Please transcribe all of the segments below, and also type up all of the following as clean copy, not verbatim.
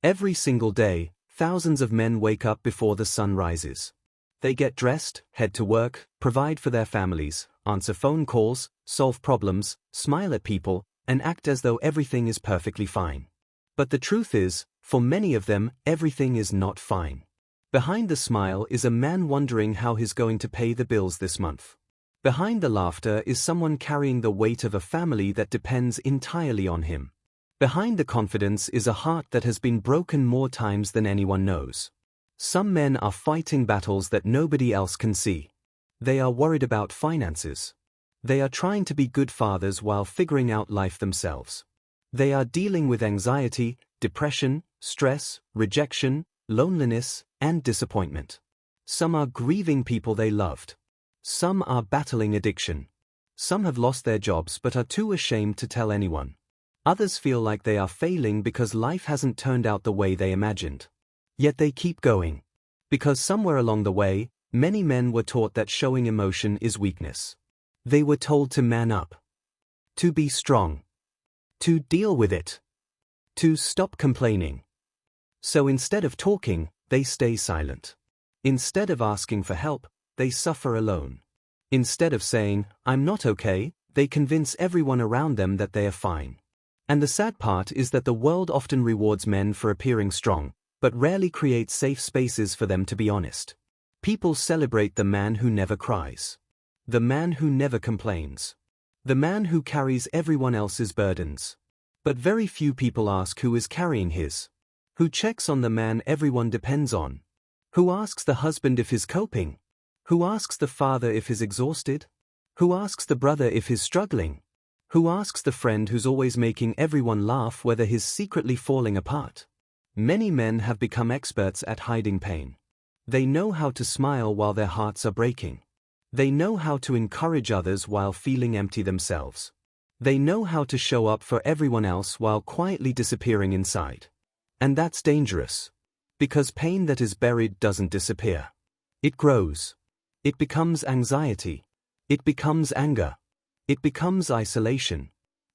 Every single day, thousands of men wake up before the sun rises. They get dressed, head to work, provide for their families, answer phone calls, solve problems, smile at people, and act as though everything is perfectly fine. But the truth is, for many of them, everything is not fine. Behind the smile is a man wondering how he's going to pay the bills this month. Behind the laughter is someone carrying the weight of a family that depends entirely on him. Behind the confidence is a heart that has been broken more times than anyone knows. Some men are fighting battles that nobody else can see. They are worried about finances. They are trying to be good fathers while figuring out life themselves. They are dealing with anxiety, depression, stress, rejection, loneliness, and disappointment. Some are grieving people they loved. Some are battling addiction. Some have lost their jobs but are too ashamed to tell anyone. Others feel like they are failing because life hasn't turned out the way they imagined. Yet they keep going. Because somewhere along the way, many men were taught that showing emotion is weakness. They were told to man up. To be strong. To deal with it. To stop complaining. So instead of talking, they stay silent. Instead of asking for help, they suffer alone. Instead of saying, "I'm not okay," they convince everyone around them that they are fine. And the sad part is that the world often rewards men for appearing strong, but rarely creates safe spaces for them to be honest. People celebrate the man who never cries. The man who never complains. The man who carries everyone else's burdens. But very few people ask who is carrying his. Who checks on the man everyone depends on? Who asks the husband if he's coping? Who asks the father if he's exhausted? Who asks the brother if he's struggling? Who asks the friend who's always making everyone laugh whether he's secretly falling apart? Many men have become experts at hiding pain. They know how to smile while their hearts are breaking. They know how to encourage others while feeling empty themselves. They know how to show up for everyone else while quietly disappearing inside. And that's dangerous. Because pain that is buried doesn't disappear. It grows. It becomes anxiety. It becomes anger. It becomes isolation.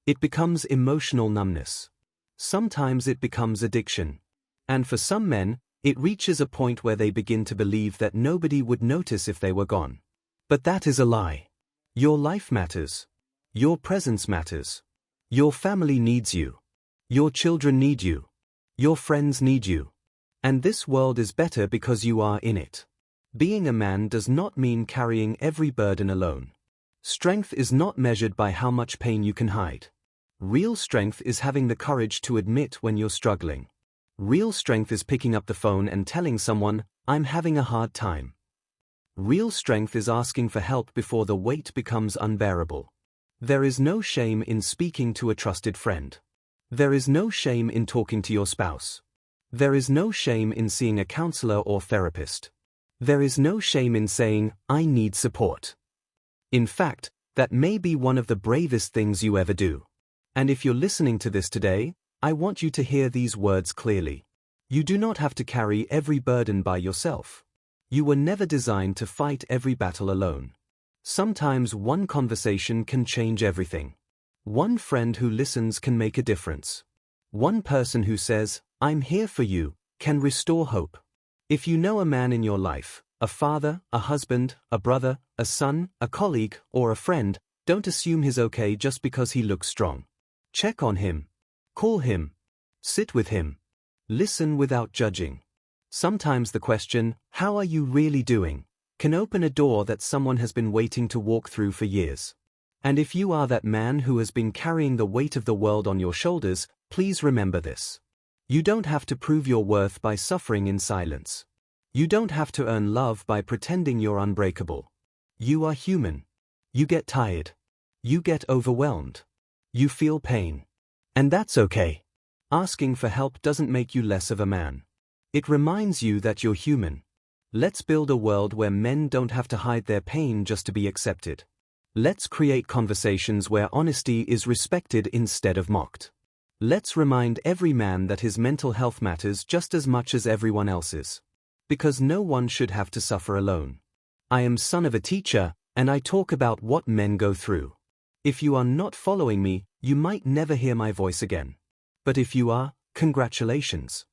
It becomes emotional numbness. Sometimes it becomes addiction. And for some men, it reaches a point where they begin to believe that nobody would notice if they were gone. But that is a lie. Your life matters. Your presence matters. Your family needs you. Your children need you. Your friends need you. And this world is better because you are in it. Being a man does not mean carrying every burden alone. Strength is not measured by how much pain you can hide. Real strength is having the courage to admit when you're struggling. Real strength is picking up the phone and telling someone, "I'm having a hard time." Real strength is asking for help before the weight becomes unbearable. There is no shame in speaking to a trusted friend. There is no shame in talking to your spouse. There is no shame in seeing a counselor or therapist. There is no shame in saying, "I need support." In fact, that may be one of the bravest things you ever do. And if you're listening to this today, I want you to hear these words clearly. You do not have to carry every burden by yourself. You were never designed to fight every battle alone. Sometimes one conversation can change everything. One friend who listens can make a difference. One person who says, "I'm here for you," can restore hope. If you know a man in your life, a father, a husband, a brother, a son, a colleague, or a friend, don't assume he's okay just because he looks strong. Check on him. Call him. Sit with him. Listen without judging. Sometimes the question, "How are you really doing?" can open a door that someone has been waiting to walk through for years. And if you are that man who has been carrying the weight of the world on your shoulders, please remember this. You don't have to prove your worth by suffering in silence. You don't have to earn love by pretending you're unbreakable. You are human. You get tired. You get overwhelmed. You feel pain. And that's okay. Asking for help doesn't make you less of a man. It reminds you that you're human. Let's build a world where men don't have to hide their pain just to be accepted. Let's create conversations where honesty is respected instead of mocked. Let's remind every man that his mental health matters just as much as everyone else's. Because no one should have to suffer alone. I am son of a teacher, and I talk about what men go through. If you are not following me, you might never hear my voice again. But if you are, congratulations.